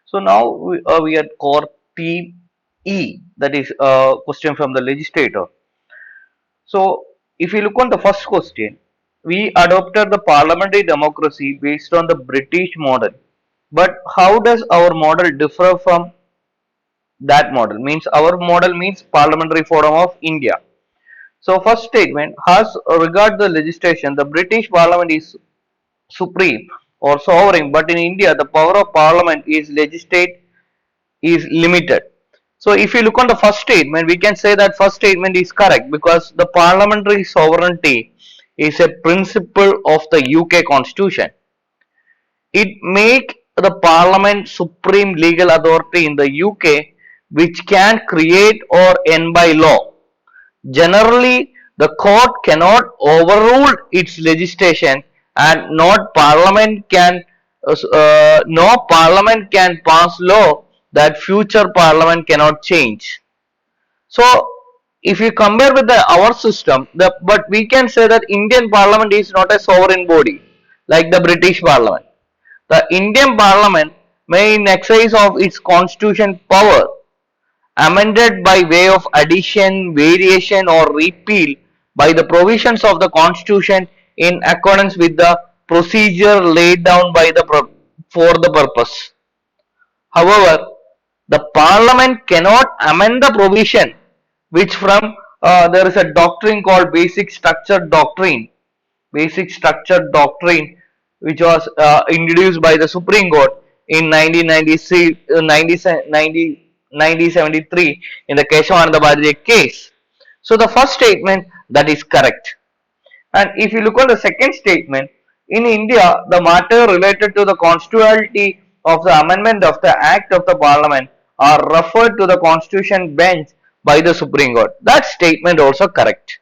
So now we are core theme E, that is a question from the legislator. So if you look on the first question, we adopted the parliamentary democracy based on the British model. But how does our model differ from that model? Means our model means Parliamentary Forum of India. So first statement, has regard the legislation, the British Parliament is supreme or sovereign, but in India the power of Parliament is legislate is limited. So if you look on the first statement, we can say that first statement is correct because the parliamentary sovereignty is a principle of the UK constitution. It make the parliament supreme legal authority in the UK which can create or end by law. Generally, the court cannot overrule its legislation and not parliament can no parliament can pass law that future parliament cannot change. So if you compare with our system, but we can say that Indian parliament is not a sovereign body like the British parliament. The Indian parliament may in exercise of its constitution power amended by way of addition, variation or repeal by the provisions of the constitution in accordance with the procedure laid down by the for the purpose. However, the parliament cannot amend the provision which from there is a doctrine called basic structure doctrine which was introduced by the Supreme Court in 1996, 1973 in the Keshavananda Bharatiya case. So the first statement that is correct. And if you look at the second statement, in India, the matter related to the constitutionality of the amendment of the Act of the Parliament are referred to the Constitution bench by the Supreme Court. That statement also correct.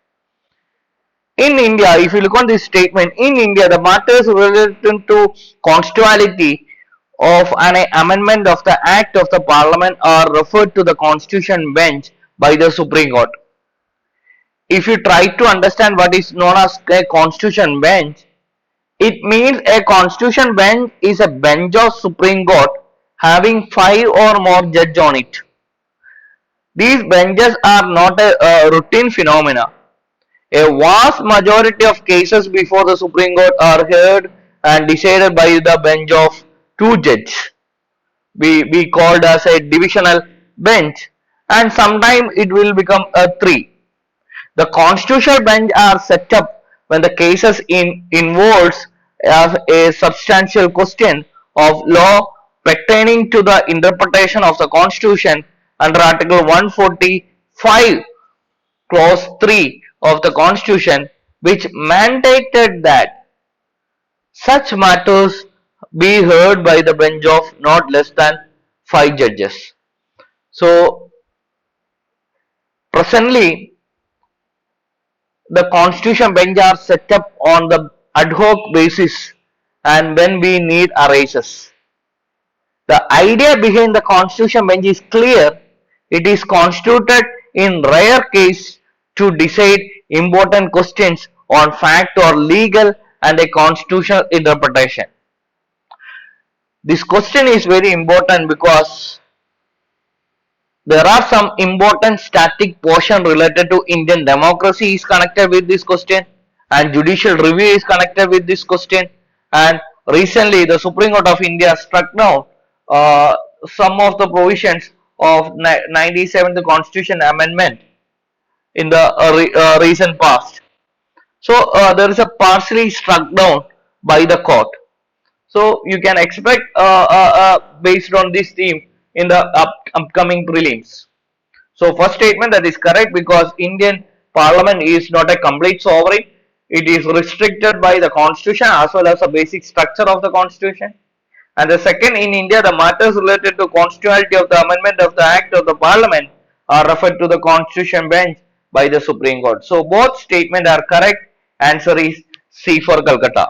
In India, if you look on this statement, in India, the matters related to constitutionality of an amendment of the Act of the Parliament are referred to the Constitution bench by the Supreme Court. If you try to understand what is known as a Constitution bench, it means a Constitution bench is a bench of Supreme Court having 5 or more judges on it. These benches are not a routine phenomena. A vast majority of cases before the Supreme Court are heard and decided by the bench of 2 judges. We called as a divisional bench, and sometimes it will become a 3. The constitutional bench are set up when the cases involves a substantial question of law pertaining to the interpretation of the constitution under Article 145 clause 3 of the constitution, which mandated that such matters be heard by the bench of not less than 5 judges. So presently the constitution bench are set up on the ad hoc basis and when we need arises. The idea behind the constitution bench is clear. It is constituted in rare case to decide important questions on fact or legal and a constitutional interpretation. This question is very important because there are some important static portion related to Indian democracy is connected with this question and judicial review is connected with this question, and recently the Supreme Court of India struck down uh, some of the provisions of 97th Constitution Amendment in the recent past. So there is a partially struck down by the court. So you can expect based on this theme in the upcoming prelims. So first statement that is correct because Indian Parliament is not a complete sovereign. It is restricted by the constitution as well as the basic structure of the constitution. And the second, in India, the matters related to constitutionality of the amendment of the Act of the Parliament are referred to the Constitution bench by the Supreme Court. So both statements are correct. Answer is C for Calcutta.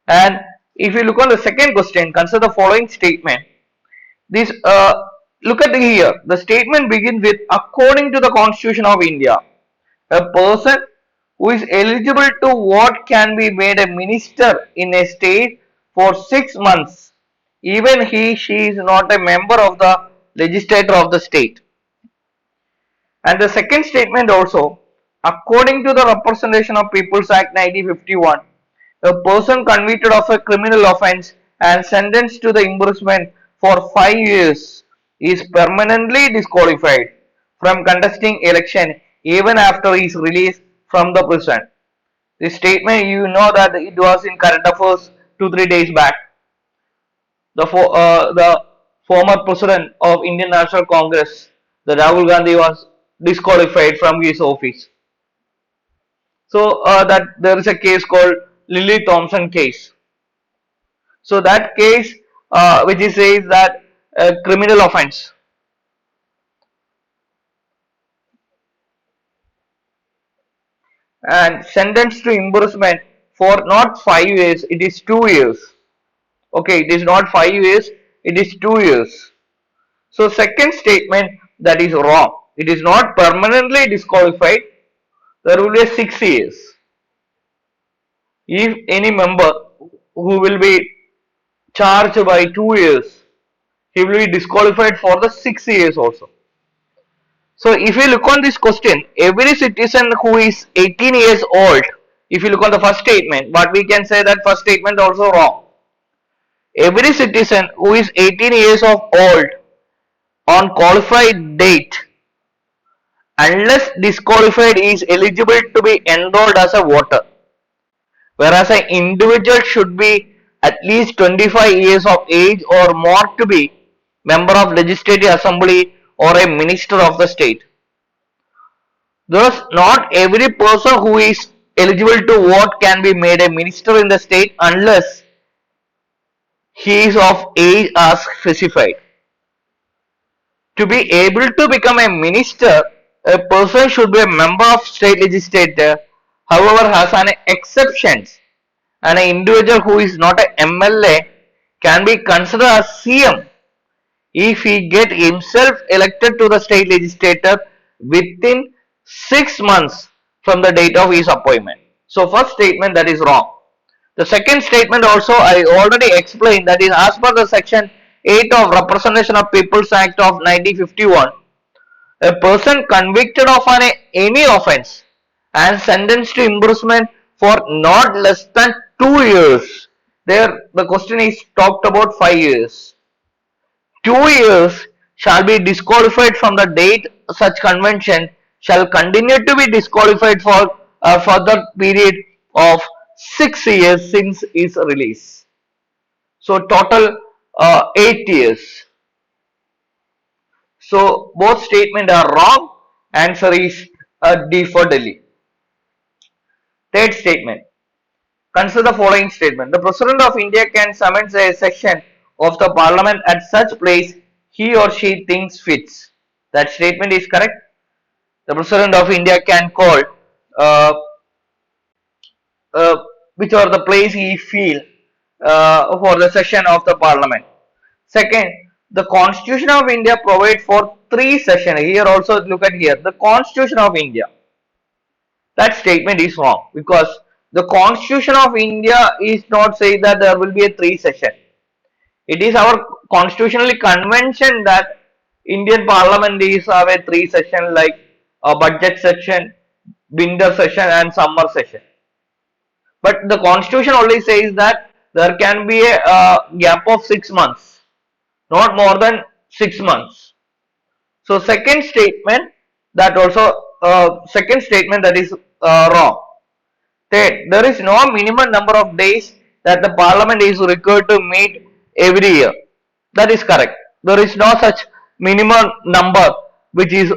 And if you look on the second question, consider the following statement. This look at here. The statement begins with according to the Constitution of India, a person who is eligible to vote can be made a minister in a state for 6 months even she is not a member of the legislature of the state. And the second statement also, according to the Representation of People's Act 1951, a person convicted of a criminal offence and sentenced to the imprisonment for 5 years is permanently disqualified from contesting election even after his release from the prison. This statement, you know that it was in current affairs 2-3 days back. The former president of Indian National Congress, the Rahul Gandhi, was disqualified from his office. So that there is a case called Lily Thompson case. So that case, which is says that criminal offence and sentenced to imprisonment for not 5 years, it is 2 years. Okay, it is not 5 years, it is 2 years. So second statement, that is wrong. It is not permanently disqualified. There will be 6 years. If any member who will be charged by 2 years, he will be disqualified for the 6 years also. So if you look on this question, every citizen who is 18 years old, if you look on the first statement, but we can say that first statement also wrong. Every citizen who is 18 years of old on qualified date, unless disqualified, is eligible to be enrolled as a voter. Whereas an individual should be at least 25 years of age or more to be member of legislative assembly or a minister of the state. Thus, not every person who is eligible to vote can be made a minister in the state unless he is of age as specified. To be able to become a minister, a person should be a member of state legislature, however has an exceptions, and an individual who is not a MLA can be considered as CM if he get himself elected to the state legislature within 6 months from the date of his appointment. So first statement, that is wrong. The second statement also I already explained, that is as per the section 8 of Representation of People's Act of 1951, a person convicted of any offence and sentenced to imprisonment for not less than 2 years. There the question is talked about 5 years. 2 years shall be disqualified from the date such convention shall continue to be disqualified for a further period of 6 years since its release. So total 8 years. So both statements are wrong. Answer is D for Delhi. Third statement. Consider the following statement. The President of India can summon a session of the Parliament at such place he or she thinks fits. That statement is correct. The President of India can call uh, which are the place he feel for the session of the Parliament. Second, the Constitution of India provides for 3 sessions. Here also look at here. The Constitution of India. That statement is wrong because the Constitution of India is not saying that there will be a 3 session. It is our constitutionally convention that Indian Parliament is have a 3 session like a budget session, winter session and summer session. But the constitution only says that there can be a gap of 6 months, not more than 6 months. So second statement, that also second statement, that is wrong. Third, there is no minimum number of days that the parliament is required to meet every year. That is correct. There is no such minimum number which is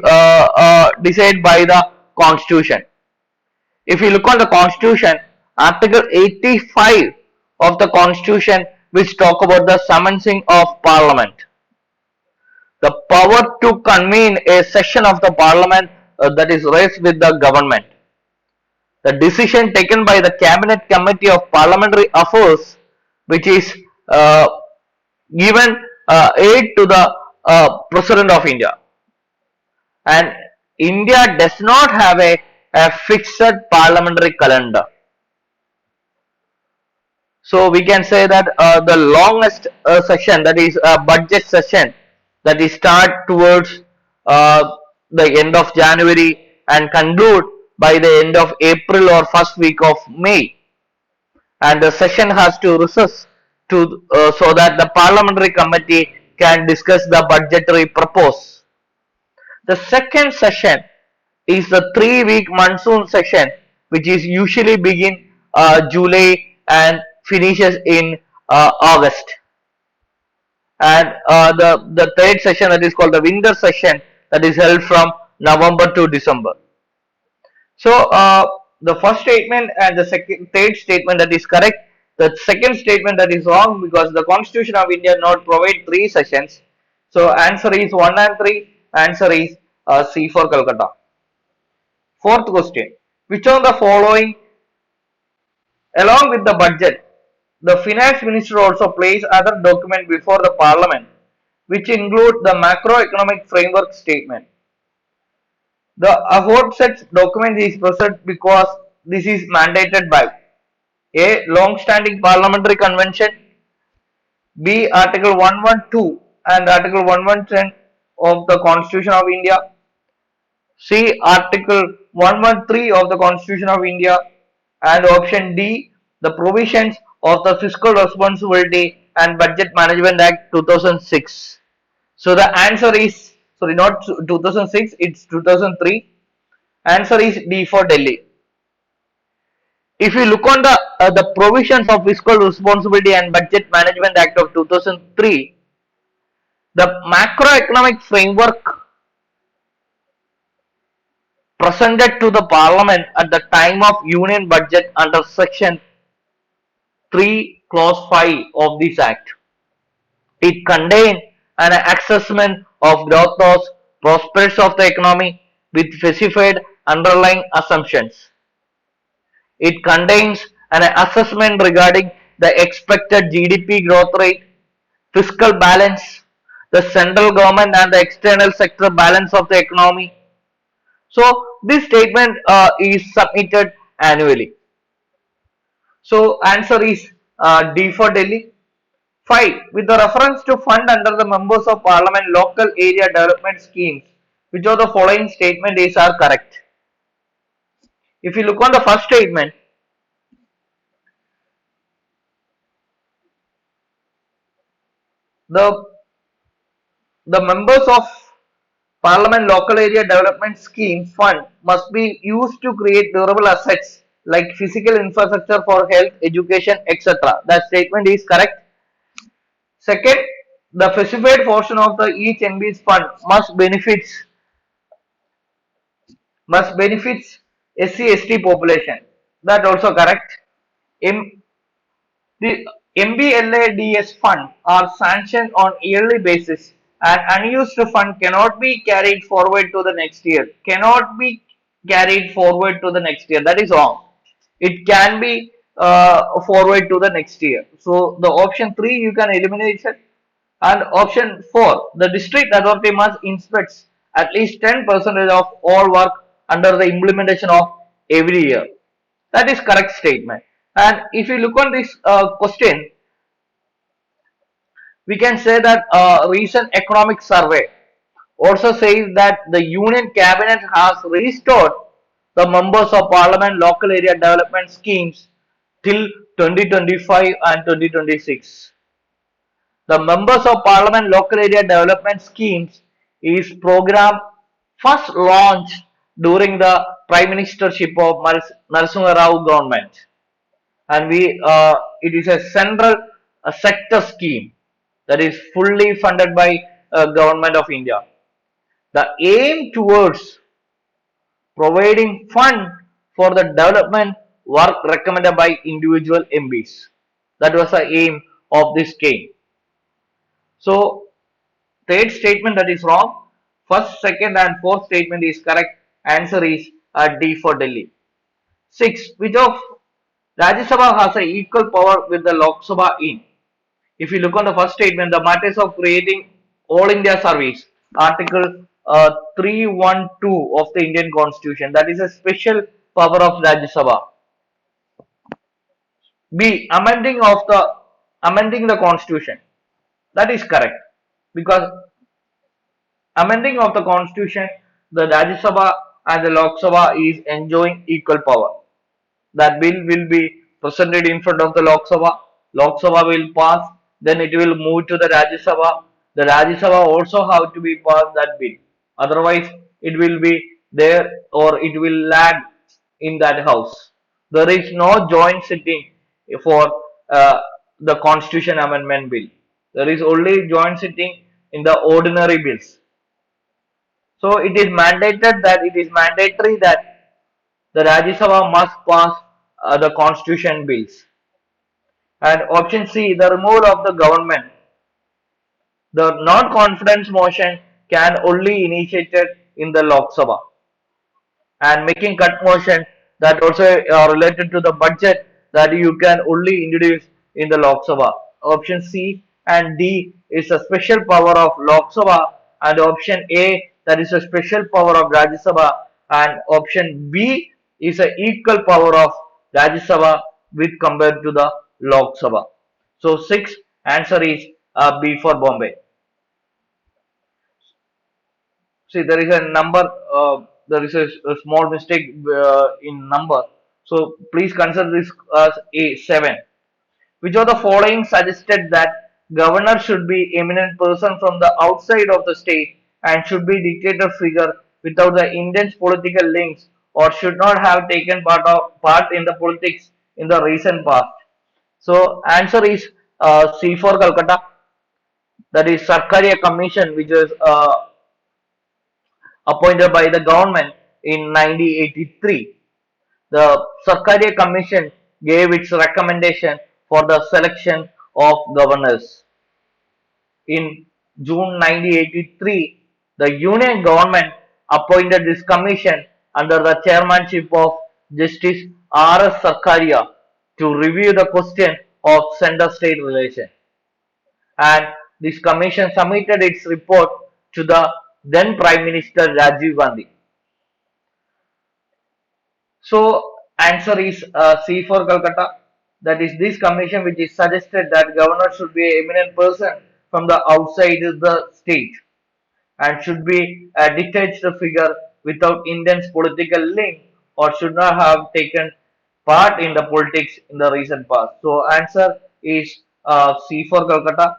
decided by the constitution. If you look on the constitution, article 85 of the constitution which talk about the summoning of parliament, the power to convene a session of the parliament that is raised with the government. The decision taken by the cabinet committee of parliamentary affairs, which is given aid to the president of India. And India does not have a fixed parliamentary calendar. So we can say that the longest session, that is a budget session, that is start towards the end of January and conclude by the end of April or first week of May, and the session has to recess to so that the parliamentary committee can discuss the budgetary propose. The second session is the 3 week monsoon session, which is usually begin July and finishes in August. And the third session, that is called the winter session, that is held from November to December. So the first statement and the third statement, that is correct. The second statement, that is wrong, because the Constitution of India not provide 3 sessions. So answer is 1 and 3. Answer is C for Calcutta. Fourth question: which of the following, along with the budget, the finance minister also places other document before the parliament, which include the macroeconomic framework statement? The aforesaid document is present because this is mandated by A. Long-standing parliamentary convention, B. Article 112 and Article 1110 of the Constitution of India, C. Article 113 of the Constitution of India, and option D. The provisions of the Fiscal Responsibility and Budget Management Act 2006. So the answer is, sorry, not 2006, it's 2003. Answer is D for Delhi. If you look on the provisions of Fiscal Responsibility and Budget Management Act of 2003, the macroeconomic framework presented to the Parliament at the time of Union Budget under Section 3, Clause 5 of this Act. It contained an assessment of growth prospects of the economy with specified underlying assumptions. It contains an assessment regarding the expected GDP growth rate, fiscal balance, the central government and the external sector balance of the economy. So this statement is submitted annually. So answer is D for Delhi. 5. With the reference to fund under the members of parliament local area development schemes, which of the following statement is are correct? If you look on the first statement, the the members of parliament local area development scheme fund must be used to create durable assets like physical infrastructure for health, education, etc. That statement is correct. Second, the specified portion of the each NB's fund must benefits SC/ST population. That also correct. M, the MBLADS fund are sanctioned on yearly basis, and unused fund cannot be carried forward to the next year. Cannot be carried forward to the next year. That is wrong. It can be forward to the next year. So the option 3 you can eliminate it. And option 4, the district authority must inspect at least 10% of all work under the implementation of every year. That is correct statement. And if you look on this question, we can say that recent economic survey also says that the union cabinet has restored the members of parliament local area development schemes till 2025 and 2026. The members of parliament local area development schemes is program first launched during the prime ministership of Narasimha Rao government, and it is a central sector scheme that is fully funded by government of India. The aim towards providing fund for the development work recommended by individual MPs. That was the aim of this scheme. So third statement, that is wrong. First, second and fourth statement is correct. Answer is D for Delhi. 6. Which of Rajya Sabha has a equal power with the Lok Sabha in? If you look on the first statement, the matters of creating All India Service, Article 312 of the Indian Constitution, that is a special power of Rajya Sabha. B. Amending the constitution. That is correct because amending of the constitution, the Rajya Sabha and the Lok Sabha is enjoying equal power. That bill will be presented in front of the Lok Sabha. Lok Sabha will pass, then it will move to the Rajya Sabha. The Rajya Sabha also have to be passed that bill. Otherwise, it will be there or it will lag in that house. There is no joint sitting for the Constitution Amendment Bill. There is only joint sitting in the ordinary bills. So it is mandatory that the Rajya Sabha must pass the constitution bills. And option C, the removal of the government. The non-confidence motion can only initiated in the Lok Sabha. And making cut motion that also related to the budget that you can only introduce in the Lok Sabha. Option C and D is a special power of Lok Sabha, and option A, that is a special power of Rajya Sabha, and option B is a equal power of Rajya Sabha with compared to the Lok Sabha. So 6 answer is B for Bombay. See, there is a number, there is a small mistake in number. So please consider this as A7. Which of the following suggested that governor should be eminent person from the outside of the state and should be dictator figure without the intense political links or should not have taken part in the politics in the recent past? So answer is C for Calcutta. That is Sarkaria Commission, which is appointed by the government in 1983. The Sarkaria Commission gave its recommendation for the selection of governors. In June 1983, the Union government appointed this commission under the chairmanship of Justice R.S. Sarkaria to review the question of center-state relation. And this commission submitted its report to the then Prime Minister Rajiv Gandhi. So answer is C for Calcutta. That is this commission which is suggested that governor should be an eminent person from the outside the state and should be a detached figure without intense political link or should not have taken part in the politics in the recent past. So answer is C for Calcutta.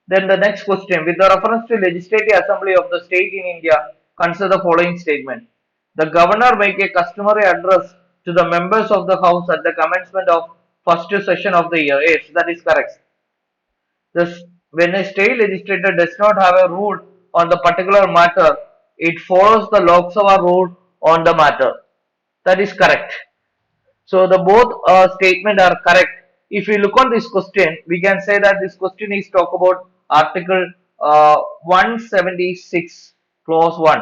Then the next question, with the reference to Legislative Assembly of the state in India, consider the following statement. The governor make a customary address to the members of the house at the commencement of first session of the year. Yes, that is correct. Thus, when a state legislature does not have a rule on the particular matter, it follows the Lok Sabha rule on the matter. That is correct. So the both statement are correct. If we look on this question, we can say that this question is talk about Article 176 clause 1.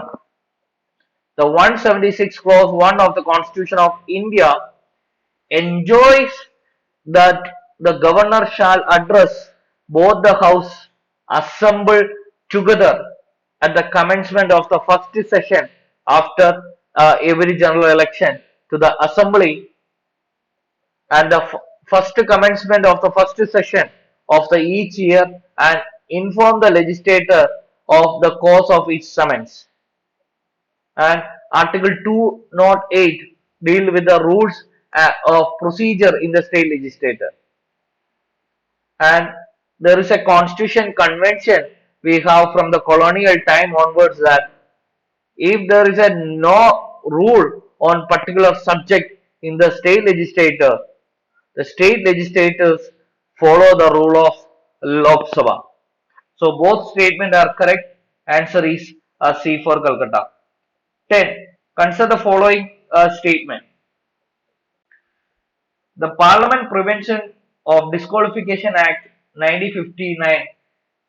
The 176 clause 1 of the Constitution of India enjoys that the governor shall address both the house assembled together at the commencement of the first session after every general election to the assembly and the first commencement of the first session of the each year and inform the legislator of the cause of each summons. And Article 208 deal with the rules of procedure in the state legislature. And there is a constitution convention we have from the colonial time onwards that if there is a no rule on particular subject in the state legislature, the state legislators follow the rule of Lok Sabha. So both statements are correct. Answer is C for Calcutta. 10. Consider the following statement. The Parliament Prevention of Disqualification Act 1959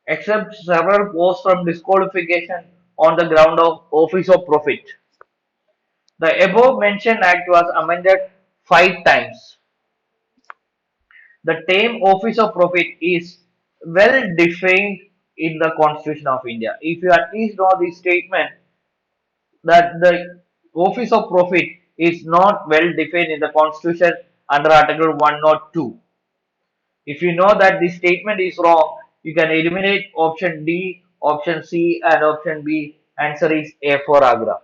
accepts several posts from disqualification on the ground of office of profit. The above mentioned act was amended 5 times. The term office of profit is well defined in the Constitution of India. If you at least know this statement that the office of profit is not well defined in the Constitution under Article 102. If you know that this statement is wrong, you can eliminate option D, option C, and option B. Answer is A for Agra.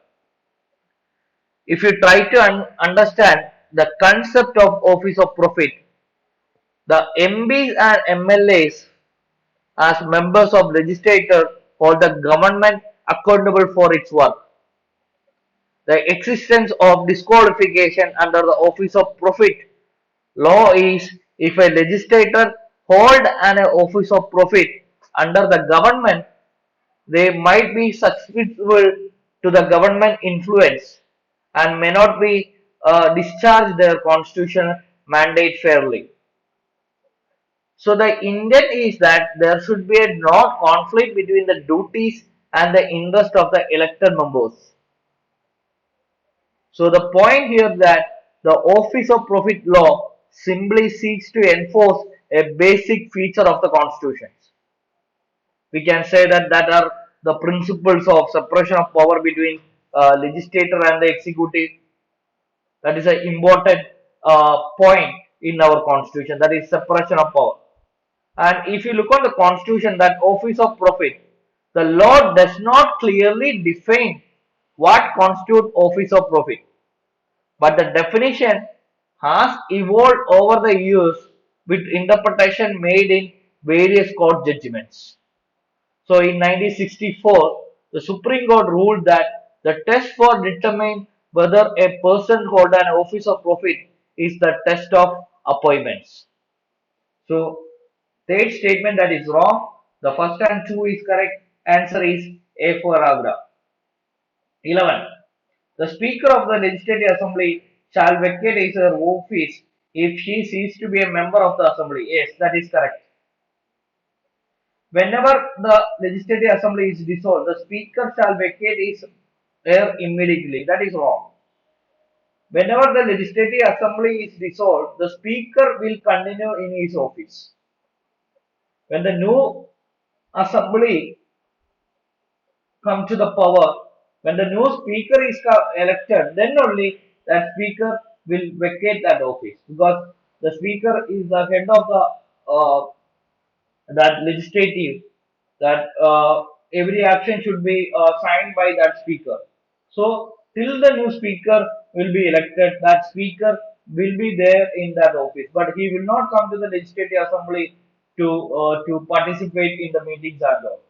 If you try to understand the concept of office of profit, the MPs and MLAs as members of legislature hold the government accountable for its work. The existence of disqualification under the office of profit law is if a legislator hold an office of profit under the government, they might be susceptible to the government influence and may not be discharge their constitutional mandate fairly. So the intent is that there should be a no conflict between the duties and the interest of the elected members. So the point here that the Office of Profit Law simply seeks to enforce a basic feature of the Constitution. We can say that that are the principles of separation of power between legislator and the executive. That is an important point in our Constitution. That is separation of power. And if you look on the Constitution, that Office of Profit, the law does not clearly define what constitutes Office of Profit, but the definition has evolved over the years with interpretation made in various court judgments. So in 1964, the Supreme Court ruled that the test for determining whether a person hold an office of profit is the test of appointments. So third statement that is wrong. The first and two is correct. Answer is A for Agra. 11. The Speaker of the Legislative Assembly shall vacate her office if she ceases to be a member of the Assembly. Yes, that is correct. Whenever the Legislative Assembly is dissolved, the Speaker shall vacate his air immediately. That is wrong. Whenever the Legislative Assembly is dissolved, the Speaker will continue in his office. When the new Assembly come to the power, when the new Speaker is elected, then only that Speaker will vacate that office because the Speaker is the head of the that legislative, that every action should be signed by that speaker. So till the new speaker will be elected, that speaker will be there in that office, but he will not come to the legislative assembly to participate in the meetings and all.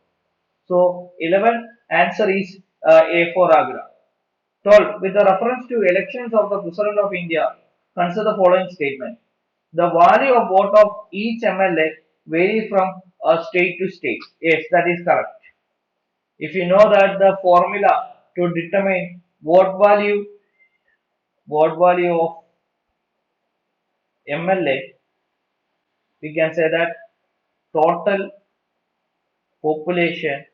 So 11 answer is A for Agra. 12. With the reference to elections of the President of India, consider the following statement. The value of vote of each MLA varies from state to state. Yes, that is correct. If you know that the formula to determine vote value of MLA, we can say that total population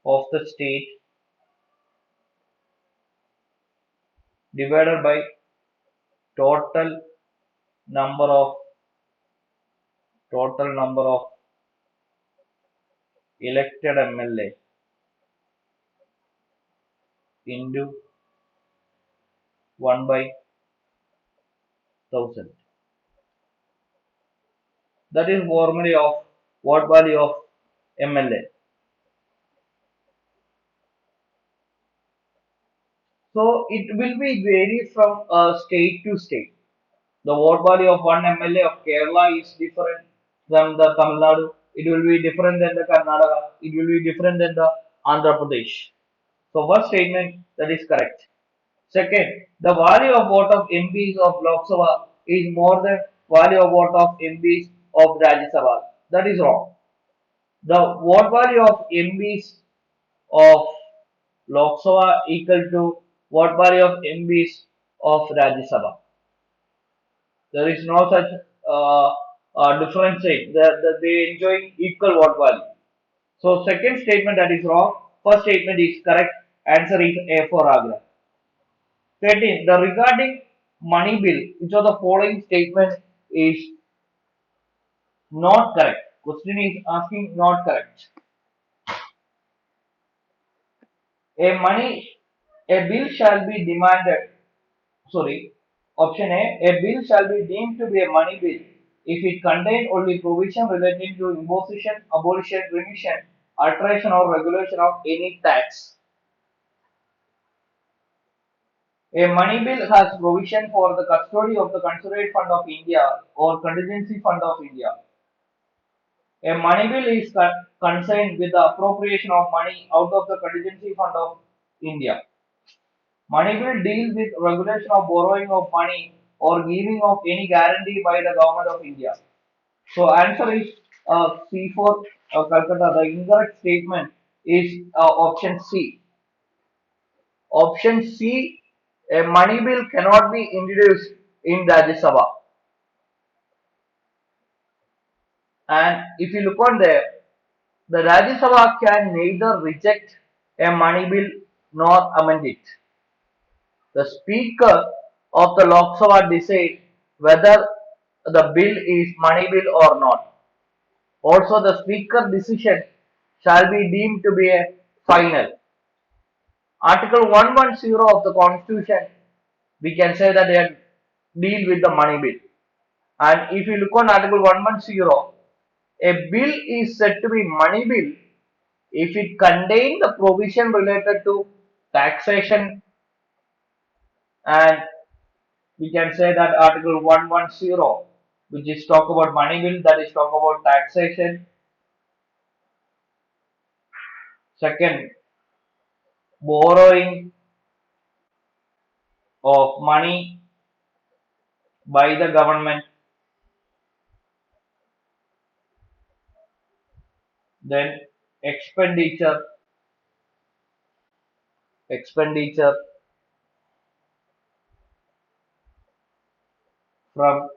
of the state divided by total number of elected MLA into 1 by 1000. That is formula of vote value of MLA. So it will be vary from state to state. The vote value of one MLA of Kerala is different than the Tamil Nadu. It will be different than the Karnataka. It will be different than the Andhra Pradesh. So first statement that is correct. Second, the value of vote of MPs of Lok Sabha is more than value of vote of MPs of Rajya Sabha. That is wrong. The vote value of MPs of Lok Sabha equal to vote value of MPs of Rajya Sabha. There is no such difference. They enjoy equal vote value. So second statement that is wrong. First statement is correct. Answer is A for Agra. 13. The regarding money bill, which of the following statement is not correct? Question is asking not correct. A bill shall be demanded. Sorry. Option A bill shall be deemed to be a money bill if it contain only provision relating to imposition, abolition, remission, alteration or regulation of any tax. A money bill has provision for the custody of the Considerate Fund of India or Contingency Fund of India. A money bill is concerned with the appropriation of money out of the Contingency Fund of India. Money bill deals with regulation of borrowing of money or giving of any guarantee by the government of India. So answer is C4 Calcutta. The incorrect statement is option C. Option C, a money bill cannot be introduced in Rajya Sabha. And if you look on there, the Rajya Sabha can neither reject a money bill nor amend it. The Speaker of the Lok Sabha decides whether the bill is money bill or not. Also, the Speaker decision shall be deemed to be a final. Article 110 of the Constitution, we can say that they deal with the money bill. And if you look on Article 110, a bill is said to be money bill if it contains the provision related to taxation, and we can say that Article 110, which is talk about money bill, that is talk about taxation. Second, borrowing of money by the government. Then expenditure from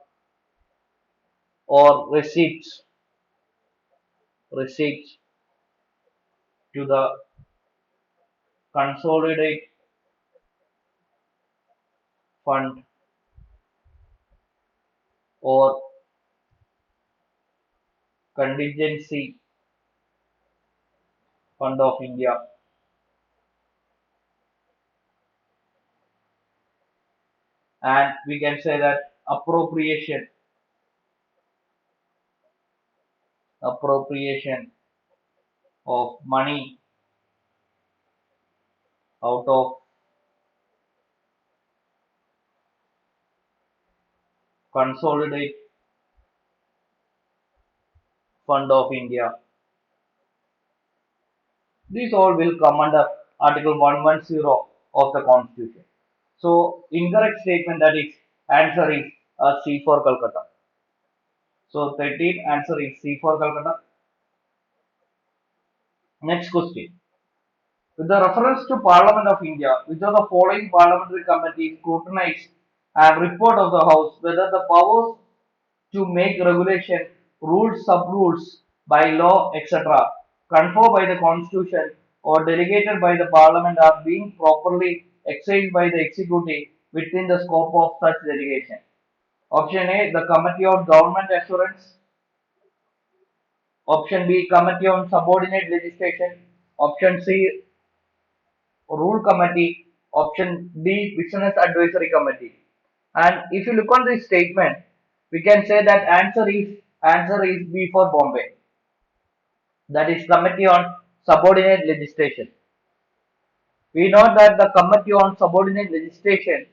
or receipts to the consolidate fund or contingency fund of India. And we can say that appropriation of money out of consolidate fund of India. These all will come under Article 110 of the Constitution. So incorrect statement, that is answer is C for Calcutta. So 13 answer is C for Calcutta. Next question. With the reference to Parliament of India, which of the following parliamentary committees scrutinize and report of the House whether the powers to make regulation, rules, sub-rules by law, etc., conferred by the Constitution or delegated by the Parliament are being properly exercised by the executive within the scope of such delegation. Option A, the Committee on Government Assurance. Option B, Committee on Subordinate Legislation. Option C, Rule Committee. Option D, Business Advisory Committee. And if you look on this statement, we can say that answer is B for Bombay. That is Committee on Subordinate Legislation. We know that the Committee on Subordinate Legislation,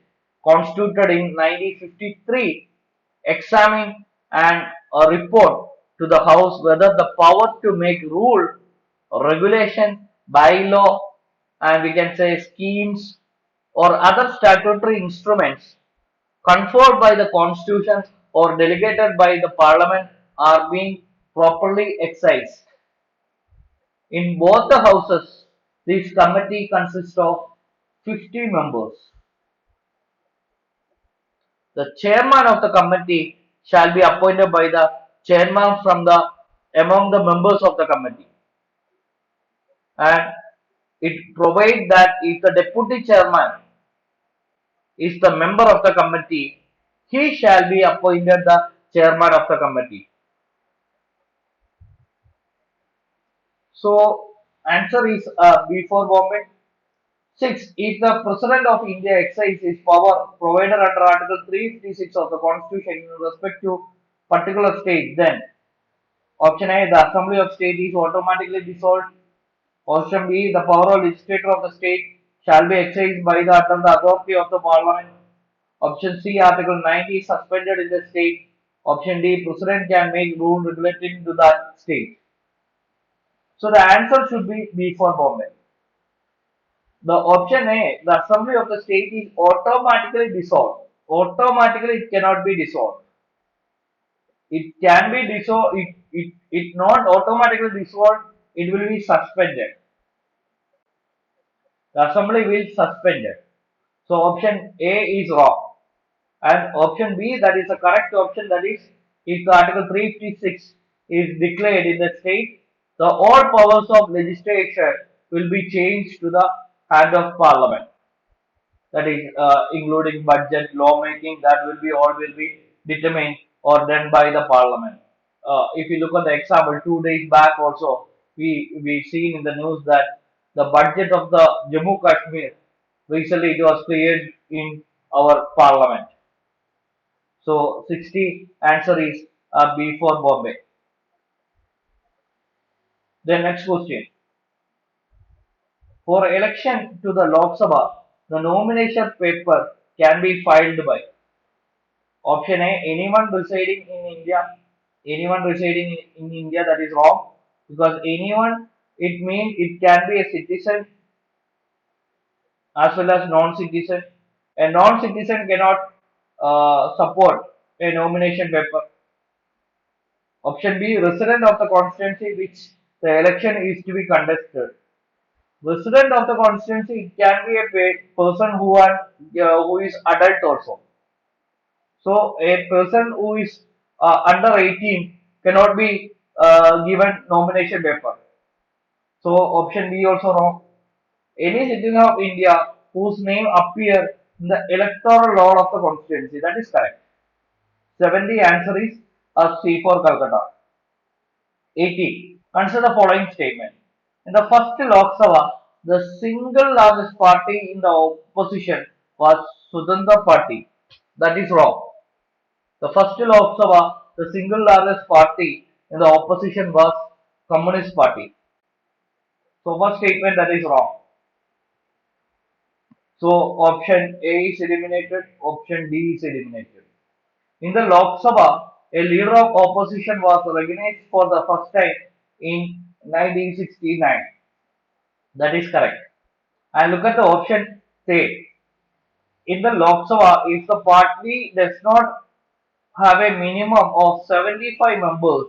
constituted in 1953, examined and report to the House whether the power to make rule, regulation, bylaw, and we can say schemes or other statutory instruments conferred by the Constitution or delegated by the Parliament are being properly exercised. In both the houses, this committee consists of 50 members. The chairman of the committee shall be appointed by the chairman from among the members of the committee. And it provides that if the deputy chairman is the member of the committee, he shall be appointed the chairman of the committee. So answer is B for Bombay. 6. If the President of India exercises his power provided under Article 356 of the Constitution in respect to particular state, then option A, the Assembly of State is automatically dissolved. Option B, the power of legislature of the state shall be exercised by the under the authority of the Parliament. Option C, Article 90 is suspended in the state. Option D, President can make rule relating to that state. So the answer should be B for Bombay. The option A, the assembly of the state is automatically dissolved. Automatically, it cannot be dissolved. It can be dissolved. It not automatically dissolved. It will be suspended. The assembly will suspend it. So option A is wrong, and option B, that is the correct option. That is, if the Article 356 is declared in the state, the all powers of legislation will be changed to the hand of Parliament. That is including budget, lawmaking, that will be all will be determined or done by the Parliament. If you look at the example, 2 days back also, we seen in the news that the budget of the Jammu Kashmir recently it was cleared in our Parliament. So 60 answer is B for Bombay. Then next question. For election to the Lok Sabha, the nomination paper can be filed by option A, anyone residing in India. Anyone residing in India, that is wrong, because anyone, it means it can be a citizen as well as non-citizen. A non-citizen cannot support a nomination paper. Option B, resident of the constituency which the election is to be contested. Resident of the constituency, it can be a person who is adult also. So a person who is under 18 cannot be given nomination paper. So option B also wrong. Any citizen of India whose name appears in the electoral roll of the constituency, that is correct. 70 answer is C for Calcutta. 80. Consider the following statement. In the first Lok Sabha, the single largest party in the opposition was Sudandra Party. That is wrong. The first Lok Sabha, the single largest party in the opposition was Communist Party. So first statement that is wrong. So option A is eliminated, option D is eliminated. In the Lok Sabha, a leader of opposition was recognized for the first time in 1969. That is correct. And look at the option C. In the Lok Sabha, if the party does not have a minimum of 75 members,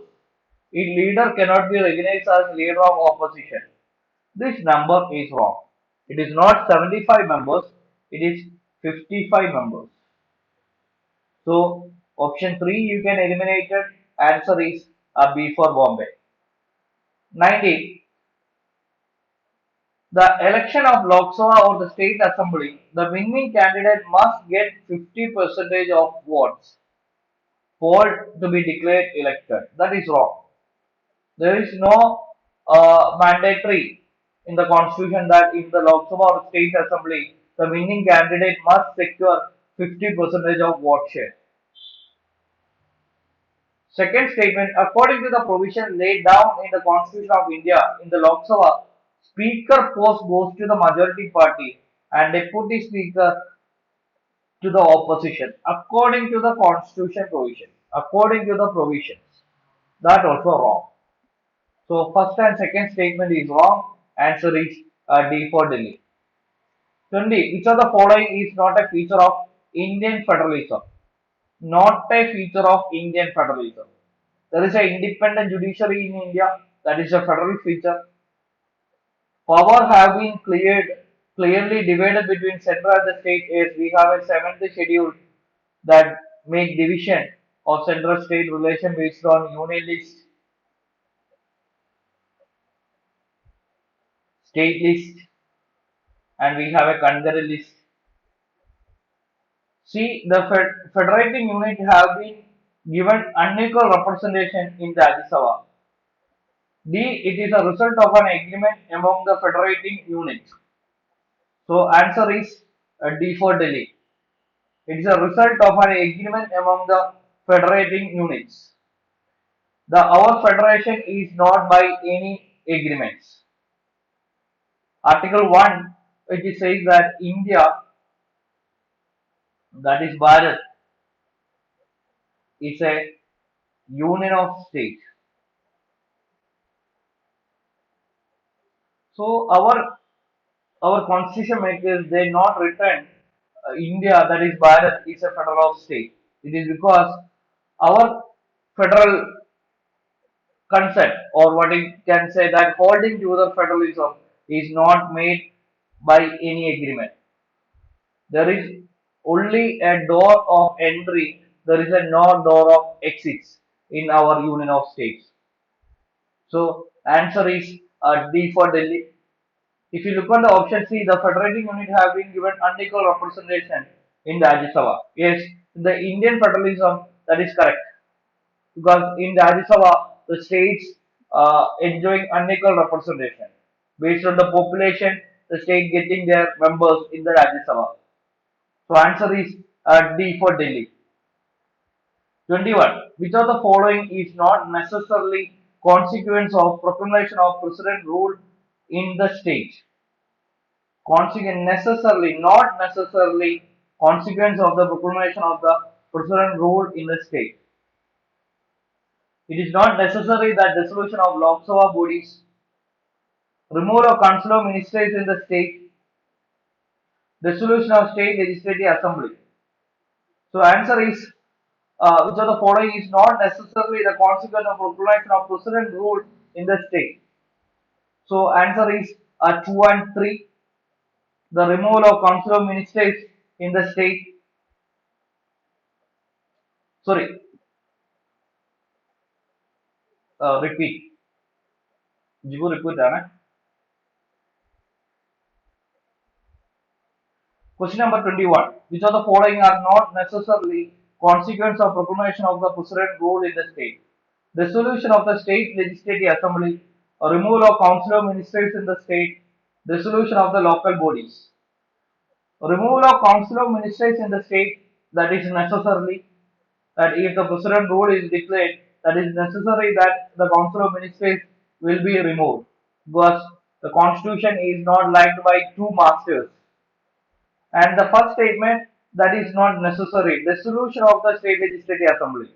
its leader cannot be recognized as leader of opposition. This number is wrong. It is not 75 members, it is 55 members. So option 3 you can eliminate it. Answer is B for Bombay. 90. The election of Lok Sabha or the state assembly, the winning candidate must get 50% of votes polled to be declared elected. That is wrong. There is no mandatory in the constitution that in the Lok Sabha or state assembly, the winning candidate must secure 50% of vote share. Second statement, according to the provision laid down in the Constitution of India, in the Lok Sabha, Speaker post goes to the majority party and Deputy Speaker to the opposition, according to the Constitution provision. According to the provisions. That also wrong. So first and second statement is wrong. Answer is D for Delhi. 20. Which of the following is not a feature of Indian federalism? Not a feature of Indian federalism. There is an independent judiciary in India. That is a federal feature. Power have been clearly divided between central and the state as we have a seventh schedule that make division of central state relation based on union list, state list, and we have a concurrent list. C. The federating unit have been given unequal representation in the Rajya Sabha. D. It is a result of an agreement among the federating units. So answer is D for Delhi. It is a result of an agreement among the federating units. The our federation is not by any agreements. Article 1 which says that India, that is Bharat, is a union of states. So our constitution makers they not written India, that is Bharat, is a federal state. It is because our federal concept, or what it can say, that holding to the federalism is not made by any agreement. There is only a door of entry. There is a no door of exits in our union of states. So answer is D for Delhi. If you look on the option C, the federating unit have been given unequal representation in the Rajya Sabha. Yes, the Indian federalism, that is correct, because in the Rajya Sabha the states enjoying unequal representation based on the population. The state getting their members in the Rajya Sabha. So answer is D for Delhi. 21. Which of the following is not necessarily consequence of proclamation of president rule in the state? Consequence necessarily, not necessarily consequence of the proclamation of the president rule in the state. It is not necessary that dissolution of Lok Sabha bodies, removal of council of ministers in the state, dissolution of state legislative assembly. So answer is which of the following is not necessarily the consequence of proclamation of president rule in the state. So answer is 2 and 3. The removal of council of ministers in the state. Sorry, repeat. Jibu repeat ആണ്. Question number 21. Which of the following are not necessarily consequence of proclamation of the president rule in the state? Dissolution of the state legislative assembly, removal of council of ministers in the state, dissolution of the local bodies. Removal of council of ministers in the state, that is necessarily, that if the president rule is declared, that is necessary that the council of ministers will be removed, because the constitution is not liked by two masters. And the first statement, that is not necessary. Dissolution of the state legislative assembly,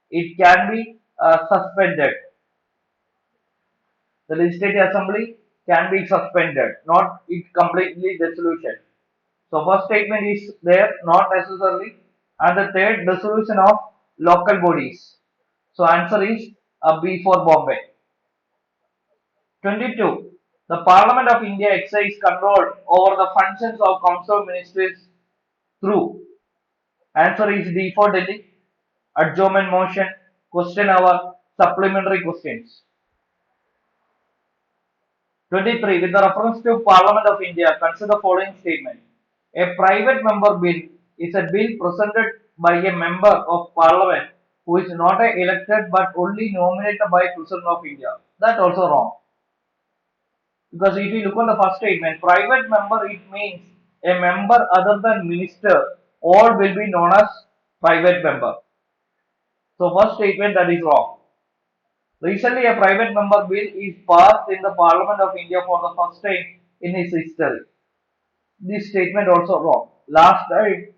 it can be suspended. The legislative assembly can be suspended, not it completely dissolution. So first statement is there, not necessarily, and the third, dissolution of local bodies. So answer is B for Bombay. 22. The Parliament of India exercises control over the functions of Council of Ministers through. Answer is D for Delhi. Adjournment motion, question hour, supplementary questions. 23. With the reference to Parliament of India, consider the following statement. A private member bill is a bill presented by a member of Parliament who is not elected but only nominated by President of India. That also wrong. Because if you look on the first statement, private member, it means a member other than minister, all will be known as private member. So first statement, that is wrong. Recently, a private member bill is passed in the Parliament of India for the first time in its history. This statement also wrong. Last time,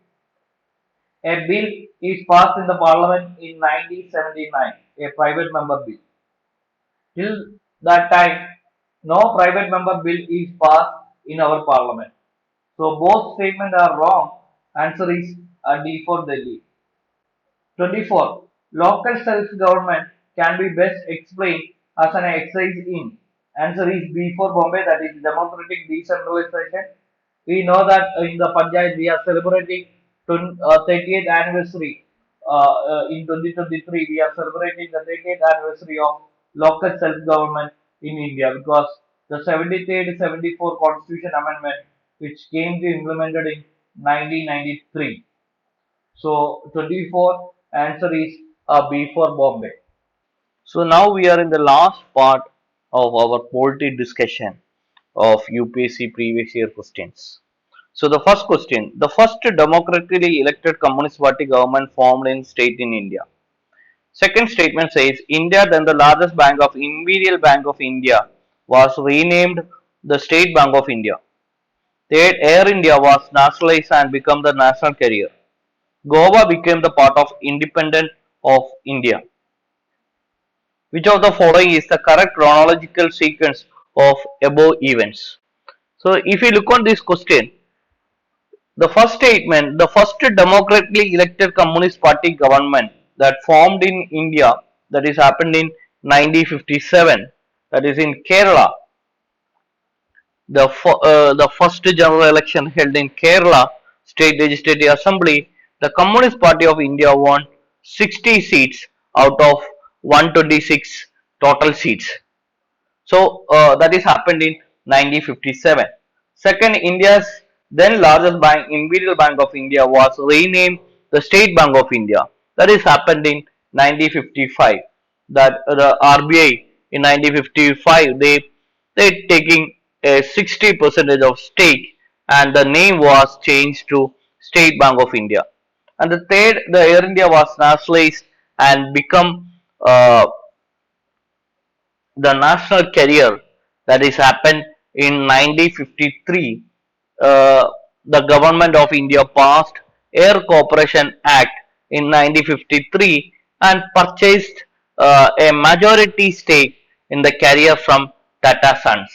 a bill is passed in the Parliament in 1979, a private member bill. Till that time, no private member bill is passed in our Parliament. So both statements are wrong. Answer is D for Delhi. 24. Local self-government can be best explained as an exercise in. Answer is B for Bombay, that is democratic decentralization. We know that in the Panchayat we are celebrating 30th anniversary. In 2023, we are celebrating the 30th anniversary of local self-government in India, because the 73rd 74 Constitution Amendment, which came to implemented in 1993. So 24 answer is B for Bombay. So now we are in the last part of our polity discussion. of UPSC previous year questions. So the first question, the first democratically elected Communist Party government formed in state in India. Second statement says India, then the largest bank of Imperial Bank of India, was renamed the State Bank of India. Third, Air India was nationalized and became the national carrier. Goa became the part of independent of India. Which of the following is the correct chronological sequence of above events? So if you look on this question, the first statement, the first democratically elected Communist Party government that formed in India, that is happened in 1957, that is in Kerala. The first general election held in Kerala State Legislative Assembly, the Communist Party of India won 60 seats out of 126 total seats. So that is happened in 1957. Second, India's then largest bank, Imperial Bank of India, was renamed the State Bank of India. That is happened in 1955. That the RBI in 1955 they taking a 60 percentage of stake, and the name was changed to State Bank of India. And the third, the Air India was nationalized and become the national carrier, that is happened in 1953. The government of India passed Air Corporation Act in 1953 and purchased a majority stake in the carrier from Tata Sons.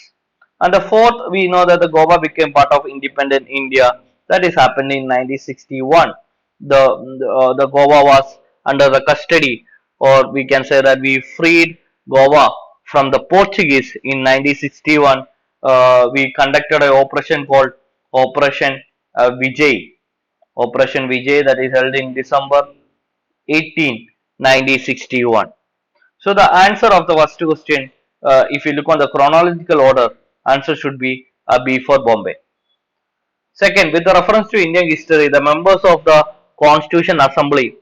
And the fourth, we know that the Goa became part of independent India. That is happened in 1961. The Goa was under the custody, or we can say that we freed Goa from the Portuguese in 1961. We conducted an operation called Operation Vijay. Operation Vijay, that is held in December 18, 1961. So the answer of the first question, if you look on the chronological order, answer should be B for Bombay. Second, with the reference to Indian history, the members of the Constitution Assembly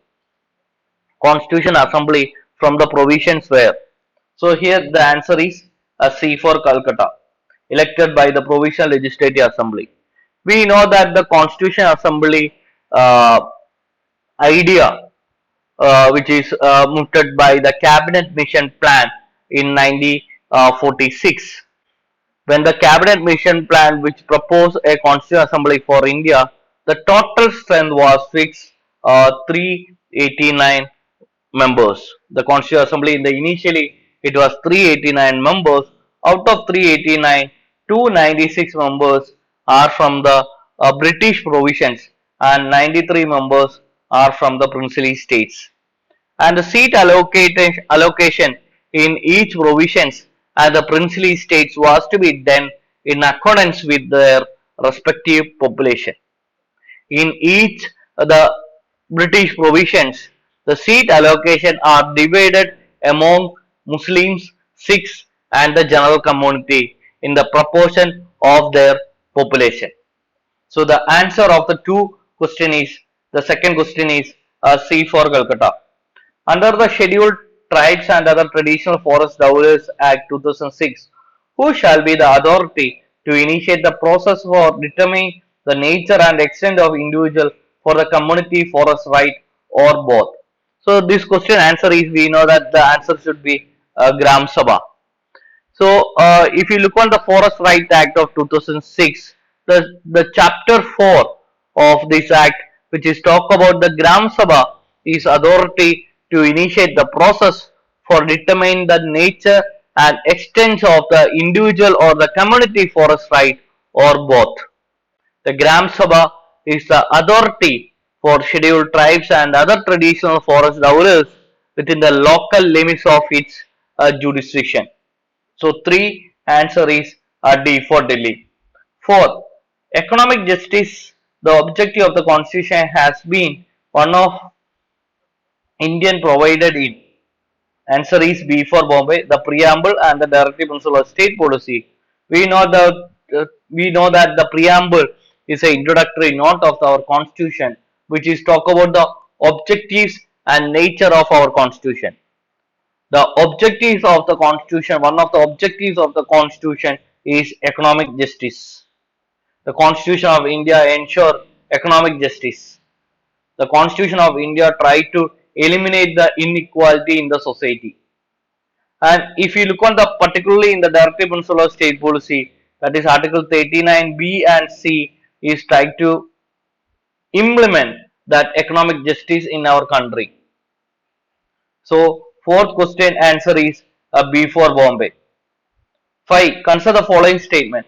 from the provisions were. So here the answer is C for Calcutta, elected by the Provisional Legislative Assembly. We know that the Constitution Assembly uh, idea, which is mooted by the Cabinet Mission Plan in 1946. When the Cabinet Mission Plan, which proposed a Constituent Assembly for India, the total strength was fixed 389 members. The Constituent Assembly in the initially it was 389 members. Out of 389, 296 members are from the British provisions and 93 members are from the princely states. And the seat allocation in each provisions and the princely states was to be done in accordance with their respective population. In each the British provisions, the seat allocation are divided among Muslims, Sikhs and the general community in the proportion of their population. So the answer of the two question is, the second question is C for Calcutta. Under the Scheduled Tribes and Other Traditional Forest Dwellers Act 2006, who shall be the authority to initiate the process for determining the nature and extent of individual for the community forest right or both? So this question answer is, we know that the answer should be Gram Sabha. So, if you look on the Forest Rights Act of 2006, the chapter 4 of this act, which is talk about the Gram Sabha, is authority to initiate the process for determining the nature and extent of the individual or the community forest right or both. The Gram Sabha is the authority for scheduled tribes and other traditional forest dwellers within the local limits of its jurisdiction. So 3 answer is D for Delhi. 4. Economic justice. The objective of the constitution has been one of Indian provided in. Answer is B for Bombay. The preamble and the directive principle of state policy. We know that the preamble is an introductory note of our constitution, which is talk about the objectives and nature of our constitution. The objectives of the constitution, one of the objectives of the constitution is economic justice. The Constitution of India ensure economic justice. The Constitution of India try to eliminate the inequality in the society. And if you look on the particularly in the directive principle of state policy, that is Article 39 B and C is trying to implement that economic justice in our country. So fourth question answer is B for Bombay. 5. Consider the following statement.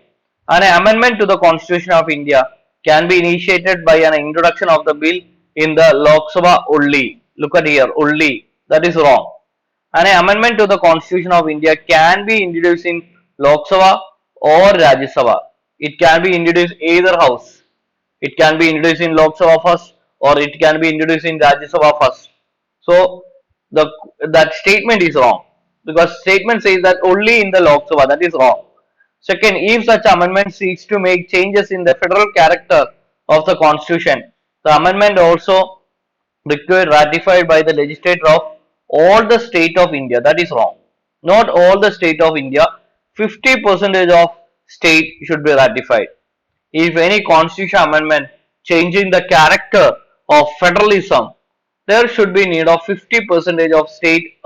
An amendment to the Constitution of India can be initiated by an introduction of the bill in the Lok Sabha only. Look at here, only. That is wrong. An amendment to the Constitution of India can be introduced in Lok Sabha or Rajya Sabha. It can be introduced either house. It can be introduced in Lok Sabha first or it can be introduced in Rajya Sabha first. So the that statement is wrong because statement says that only in the Lok Sabha. That is wrong. Second, if such amendment seeks to make changes in the federal character of the Constitution, the amendment also required ratified by the legislature of all the state of India. That is wrong. Not all the state of India. 50% of state should be ratified. If any constitution amendment changing the character of federalism, there should be need of 50% of state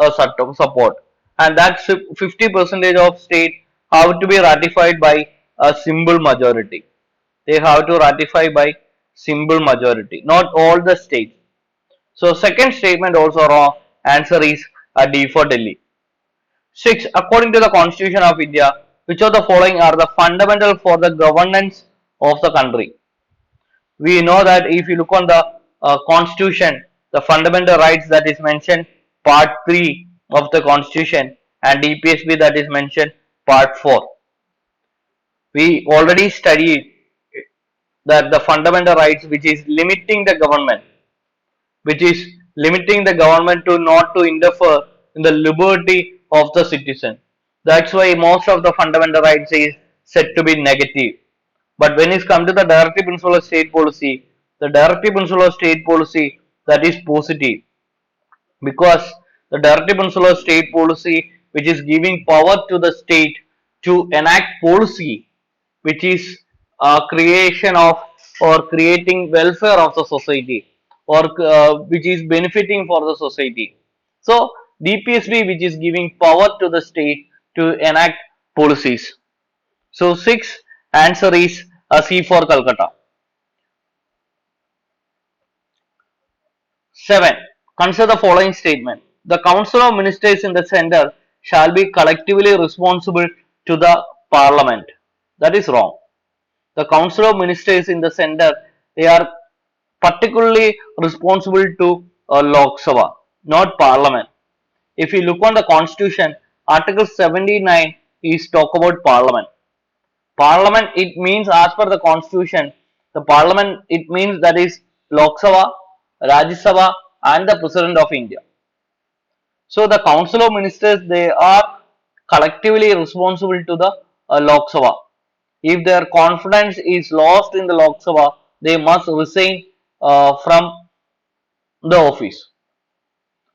support, and that 50% of state have to be ratified by a simple majority. They have to ratify by simple majority, not all the states. So second statement also wrong. Answer is a D for Delhi. 6. According to the Constitution of India, which of the following are the fundamental for the governance of the country? We know that if you look on the Constitution, the fundamental rights that is mentioned, Part 3 of the Constitution, and EPSB that is mentioned, Part 4. We already studied that the fundamental rights which is limiting the government, to not to interfere in the liberty of the citizen. That's why most of the fundamental rights is said to be negative. But when it's come to the directive principle of state policy, the directive principle of state policy that is positive, because the directive principle of state policy which is giving power to the state to enact policy which is creation of or creating welfare of the society or which is benefiting for the society. So DPSB which is giving power to the state to enact policies. So 6 answer is a C for Calcutta. 7. Consider the following statement. The Council of Ministers in the Centre shall be collectively responsible to the Parliament. That is wrong. The Council of Ministers in the Centre, they are particularly responsible to Lok Sabha, not Parliament. If you look on the Constitution, Article 79 is talk about Parliament. Parliament, it means as per the Constitution, the Parliament, it means that is Lok Sabha, Rajya Sabha and the President of India. So the Council of Ministers, they are collectively responsible to the Lok Sabha. If their confidence is lost in the Lok Sabha, they must resign from the office.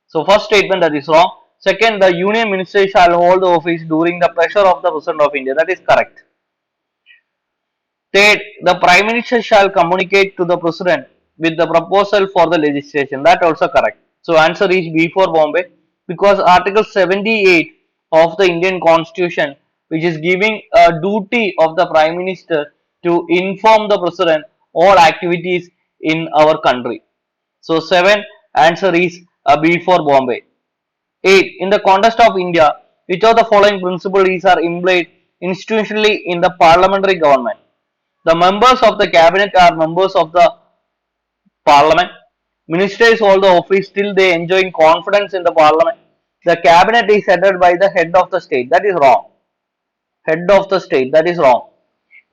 So first statement that is wrong. Second, the Union Minister shall hold the office during the pressure of the President of India. That is correct. Third, the Prime Minister shall communicate to the President with the proposal for the legislation. That also correct. So answer is B for Bombay, because Article 78 of the Indian Constitution, which is giving a duty of the Prime Minister to inform the President all activities in our country. So 7 answer is a B for Bombay. 8. In the context of India, which of the following principles are employed institutionally in the parliamentary government? The members of the cabinet are members of the parliament. Ministers hold the office till they enjoy confidence in the parliament. The cabinet is headed by the head of the state. That is wrong. Head of the state. That is wrong.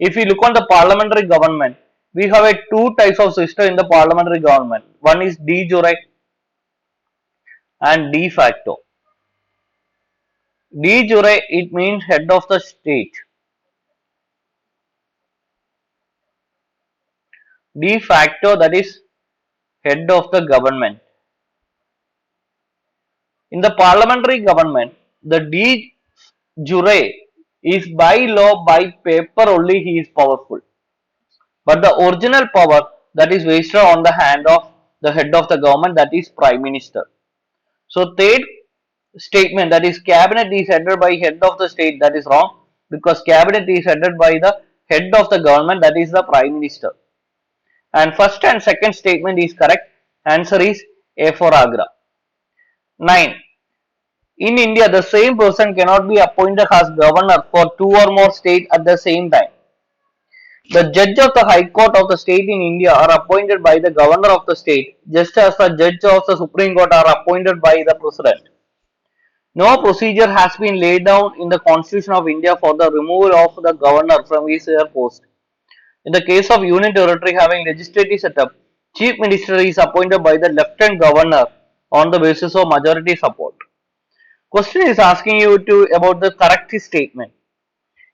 If you look on the parliamentary government, we have a two types of system in the parliamentary government. One is de jure and de facto. De jure, it means head of the state. De facto, that is head of the government. In the parliamentary government, the de jure is by law, by paper only he is powerful. But the original power that is vested on the hand of the head of the government, that is Prime Minister. So third statement, that is cabinet is headed by head of the state, that is wrong, because cabinet is headed by the head of the government, that is the Prime Minister. And first and second statement is correct. Answer is A for Agra. 9. In India, the same person cannot be appointed as governor for two or more states at the same time. The judge of the High Court of the state in India are appointed by the governor of the state, just as the judge of the Supreme Court are appointed by the president. No procedure has been laid down in the Constitution of India for the removal of the governor from his post. In the case of Union Territory having legislative setup, Chief Minister is appointed by the Lieutenant Governor on the basis of majority support. Question is asking you about the correct statement.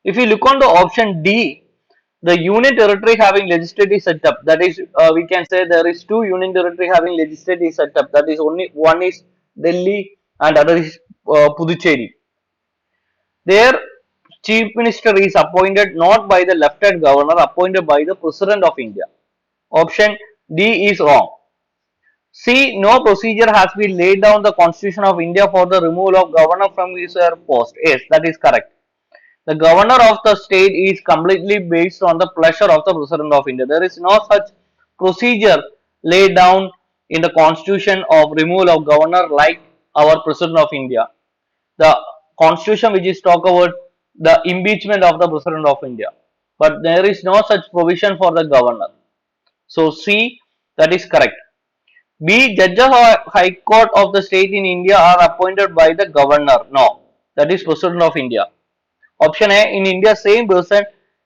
If you look on the option D, the Union Territory having legislative setup, that is, we can say there is two Union Territory having legislative setup. That is, only one is Delhi and other is Puducherry. Their Chief Minister is appointed not by the Lieutenant Governor, appointed by the President of India. Option D is wrong. C. No procedure has been laid down the Constitution of India for the removal of governor from his post. Yes, that is correct. The governor of the state is completely based on the pleasure of the President of India. There is no such procedure laid down in the Constitution of removal of governor like our President of India. The Constitution which is talk about the impeachment of the President of India. But there is no such provision for the governor. So C, that is correct. B. Judges of High Court of the state in India are appointed by the governor. No, that is President of India. Option A, in India same person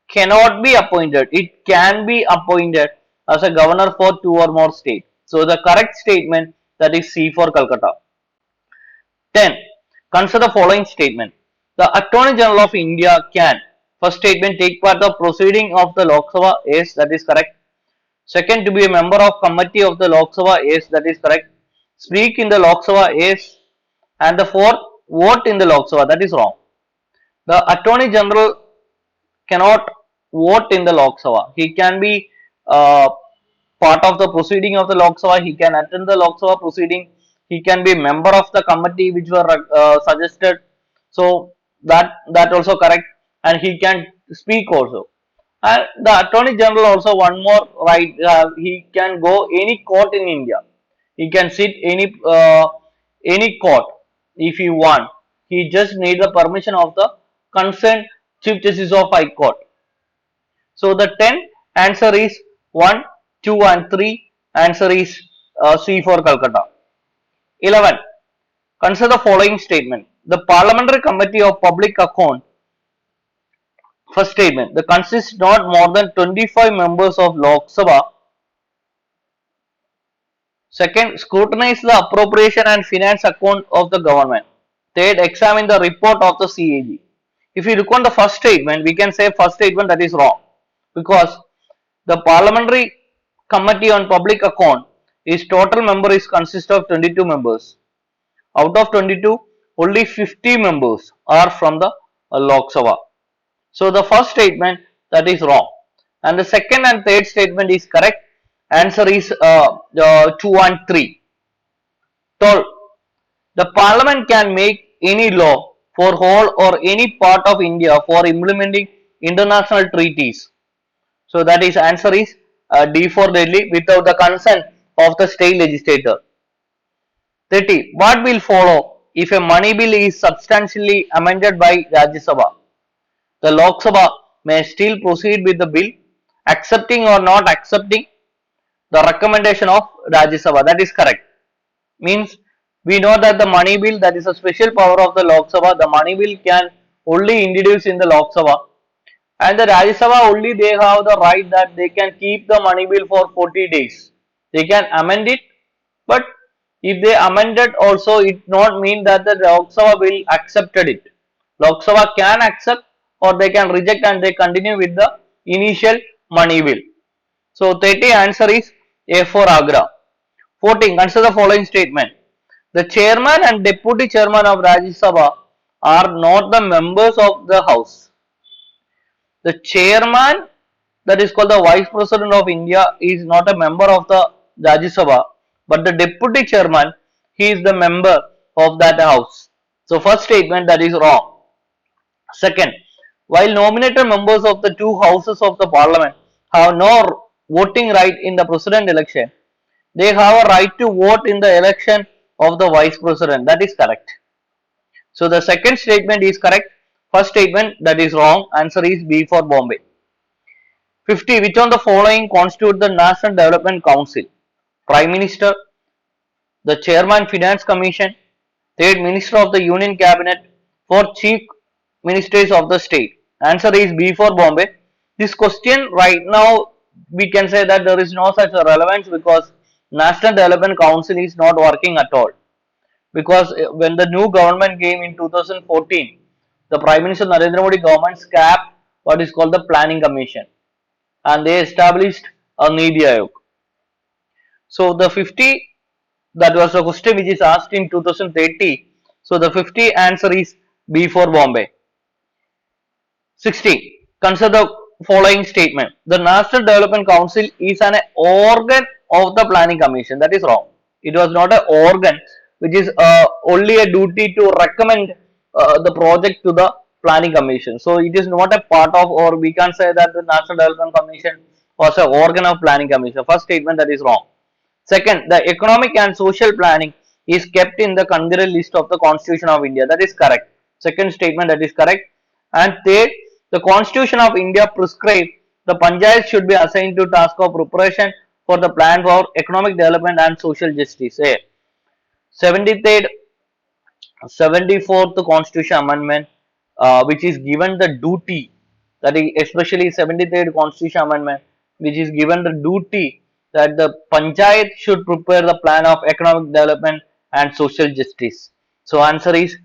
cannot be appointed. It can be appointed as a governor for two or more states. So the correct statement, that is C for Calcutta. 10. Consider the following statement. The Attorney General of India can, first statement, take part of proceeding of the Lok Sabha. Yes, that is correct. Second, to be a member of committee of the Lok Sabha. Yes, that is correct. Speak in the Lok Sabha. Yes. And the fourth, vote in the Lok Sabha. That is wrong. The Attorney General cannot vote in the Lok Sabha. He can be part of the proceeding of the Lok Sabha. He can attend the Lok Sabha proceeding. He can be member of the committee which were suggested. So that also correct. And he can speak also. And the Attorney General also one more right. He can go any court in India. He can sit any court if he want. He just need the permission of the concerned Chief Justice of High Court. So the 10 answer is 1, 2 and 3. Answer is C for Calcutta. 11. Consider the following statement. The Parliamentary Committee of Public Account. First statement. The consists not more than 25 members of Lok Sabha. Second, scrutinize the appropriation and finance account of the government. Third, examine the report of the CAG. If you look on the first statement, we can say first statement that is wrong, because the Parliamentary Committee on Public Account is total member is consist of 22 members. Out of 22, only 50 members are from the Lok Sabha. So the first statement that is wrong, and the second and third statement is correct. Answer is 2 and 3. 12. The Parliament can make any law for whole or any part of India for implementing international treaties. So that is answer is D for Delhi without the consent of the state legislature. 30. What will follow if a money bill is substantially amended by Rajya Sabha? The Lok Sabha may still proceed with the bill, accepting or not accepting the recommendation of Rajya Sabha. That is correct. Means we know that the money bill, that is a special power of the Lok Sabha. The money bill can only introduce in the Lok Sabha, and the Rajya Sabha only they have the right that they can keep the money bill for 40 days. They can amend it, but if they amend it also, it not mean that the Lok Sabha will accepted it. Lok Sabha can accept or they can reject and they continue with the initial money bill. So 30 answer is A for Agra. 14. Consider the following statement. The chairman and deputy chairman of Rajya Sabha are not the members of the house. The chairman, that is called the Vice President of India, is not a member of the Rajya Sabha, but the deputy chairman, he is the member of that house. So first statement, that is wrong. Second, while nominated members of the two houses of the parliament have no voting right in the president election, they have a right to vote in the election of the vice president. That is correct. So the second statement is correct. First statement, that is wrong. Answer is B for Bombay. 50. Which of the following constitute the National Development Council? Prime Minister, the Chairman Finance Commission, third Minister of the Union Cabinet, fourth Chief Ministers of the State. Answer is B for Bombay. This question right now we can say that there is no such relevance because National Development Council is not working at all. Because when the new government came in 2014, the Prime Minister Narendra Modi government scrapped what is called the Planning Commission and they established a Niti Aayog. So the 50, that was a question which is asked in 2030. So the 50 answer is B for Bombay. 60. Consider the following statement. The National Development Council is an organ of the Planning Commission. That is wrong. It was not an organ which is only a duty to recommend the project to the Planning Commission. So it is not a part of, or we can say that the National Development Commission was an organ of Planning Commission. First statement, that is wrong. Second, the economic and social planning is kept in the concurrent list of the Constitution of India. That is correct. Second statement, that is correct. And third, the Constitution of India prescribes the panchayat should be assigned to task of preparation for the plan for economic development and social justice. 73rd, 74th Constitution Amendment, which is given the duty, that is especially 73rd Constitution Amendment, which is given the duty that the panchayat should prepare the plan of economic development and social justice. So answer is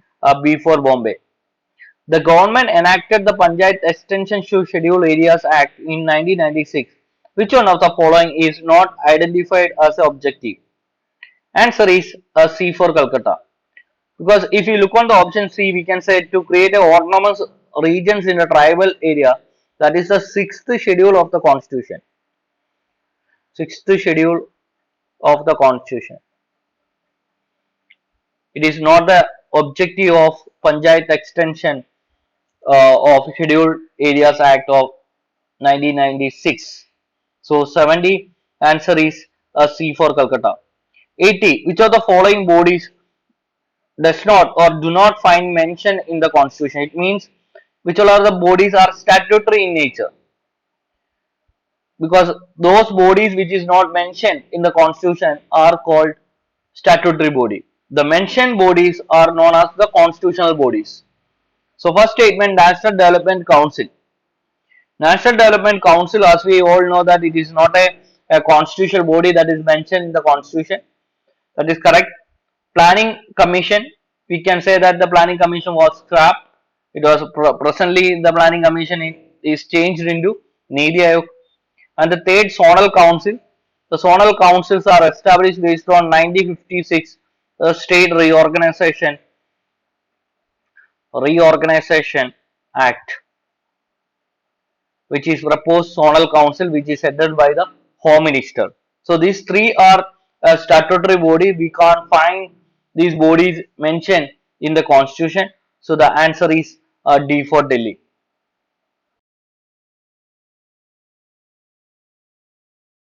B for Bombay. The government enacted the Panchayat Extension to Scheduled Areas Act in 1996. Which one of the following is not identified as an objective? Answer is C for Calcutta. Because if you look on the option C, we can say to create a autonomous regions in a tribal area. That is the sixth schedule of the Constitution. Sixth schedule of the Constitution. It is not the objective of Panchayat Extension of Scheduled Areas Act of 1996. So 70 answer is C for Calcutta. 80. Which of the following bodies does not or do not find mention in the Constitution? It means which all are the bodies are statutory in nature. Because those bodies which is not mentioned in the Constitution are called statutory body. The mentioned bodies are known as the constitutional bodies. So first statement, National Development Council. National Development Council, as we all know that it is not a constitutional body that is mentioned in the Constitution. That is correct. Planning Commission, we can say that the Planning Commission was scrapped. It was presently the Planning Commission is changed into Niti Aayog. And the third, Zonal Council. The Zonal Councils are established based on 1956 State Reorganization Act, which is proposed Zonal Council, which is headed by the Home Minister. So these three are a statutory body. We can't find these bodies mentioned in the Constitution. So the answer is D for Delhi.